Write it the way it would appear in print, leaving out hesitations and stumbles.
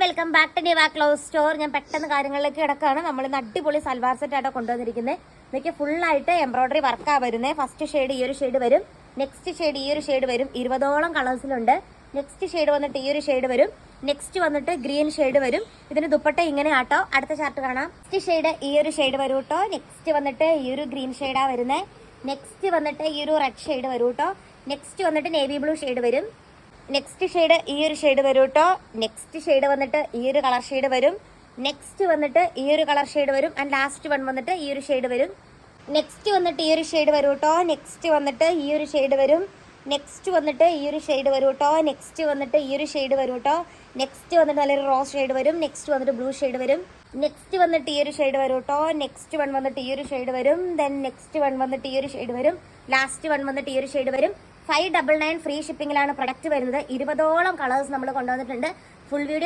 Welcome back to Niva cloth store. ഞാൻ പെട്ടെന്ന് കാര്യങ്ങളിലേക്ക് കിടക്കാണ്. നമ്മൾ ഇന്ന് അടിപൊളി സൽവാർ സെറ്റ് ആയിട്ടോ കൊണ്ടുവന്നിരിക്കുന്നത്. ഇതൊക്കെ ഫുള്ളായിട്ട് എംബ്രോയിഡറി വർക്കാണ് വരുന്നത്. ഫസ്റ്റ് ഷെയ്ഡ് ഈ ഒരു ഷെയ്ഡ് വരും, നെക്സ്റ്റ് ഷെയ്ഡ് ഈ ഒരു ഷെയ്ഡ് വരും. 20ഓളം കളേഴ്സിലുണ്ട്. നെക്സ്റ്റ് ഷെയ്ഡ് വന്നിട്ട് ഈ ഒരു ഷെയ്ഡ് വരും, നെക്സ്റ്റ് വന്നിട്ട് ഗ്രീൻ ഷെയ്ഡ് വരും. ഇതിന് ദുപ്പട്ട ഇങ്ങനെ ആട്ടോ. അടുത്ത ചാർട്ട് കാണാം. നെക്സ്റ്റ് ഷെയ്ഡ് ഈ ഒരു ഷെയ്ഡ് വരും കേട്ടോ. നെക്സ്റ്റ് വന്നിട്ട് ഈ ഒരു ഗ്രീൻ ഷെയ്ഡാണ് വരുന്നത്. നെക്സ്റ്റ് വന്നിട്ട് ഈ ഒരു റെഡ് ഷെയ്ഡ് വരും കേട്ടോ. നെക്സ്റ്റ് വന്നിട്ട് നേവി ബ്ലൂ ഷെയ്ഡ് വരും. നെക്സ്റ്റ് ഷെയ്ഡ് ഈ ഒരു ഷെയ്ഡ് വരും കേട്ടോ. നെക്സ്റ്റ് ഷെയ്ഡ് വന്നിട്ട് ഈ ഒരു കളർ ഷെയ്ഡ് വരും. നെക്സ്റ്റ് വന്നിട്ട് ഈ ഒരു കളർ ഷെയ്ഡ് വരും. ആൻഡ് ലാസ്റ്റ് വൺ വന്നിട്ട് ഈ ഒരു ഷെയ്ഡ് വരും. നെക്സ്റ്റ് വന്നിട്ട് ഈ ഒരു ഷെയ്ഡ് വരും കേട്ടോ. നെക്സ്റ്റ് വന്നിട്ട് ഈ ഒരു ഷെയ്ഡ് വരും. നെക്സ്റ്റ് വന്നിട്ട് ഈ ഒരു ഷെയ്ഡ് വരും കേട്ടോ. നെക്സ്റ്റ് വന്നിട്ട് ഈ ഒരു ഷെയ്ഡ് വരും കേട്ടോ. നെക്സ്റ്റ് വന്നിട്ട് നല്ലൊരു റോസ് ഷെയ്ഡ് വരും. നെക്സ്റ്റ് വന്നിട്ട് ബ്ലൂ ഷെയ്ഡ് വരും. നെക്സ്റ്റ് വന്നിട്ട് ഈ ഒരു ഷെയ്ഡ് വരും കേട്ടോ. നെക്സ്റ്റ് വൺ വന്നിട്ട് ഈ ഒരു ഷെയ്ഡ് വരും. ദെൻ നെക്സ്റ്റ് വൺ വന്നിട്ട് ഈ ഒരു ഷെയ്ഡ് വരും. ലാസ്റ്റ് വൺ വന്നിട്ട് ഈ ഒരു ഷെയ്ഡ് വരും. 599 ഫ്രീ ഷിപ്പിംഗിലാണ് പ്രൊഡക്റ്റ് വരുന്നത്. 20ഓളം കളേഴ്സ് നമ്മൾ കൊണ്ടുവന്നിട്ടുണ്ട്. Full video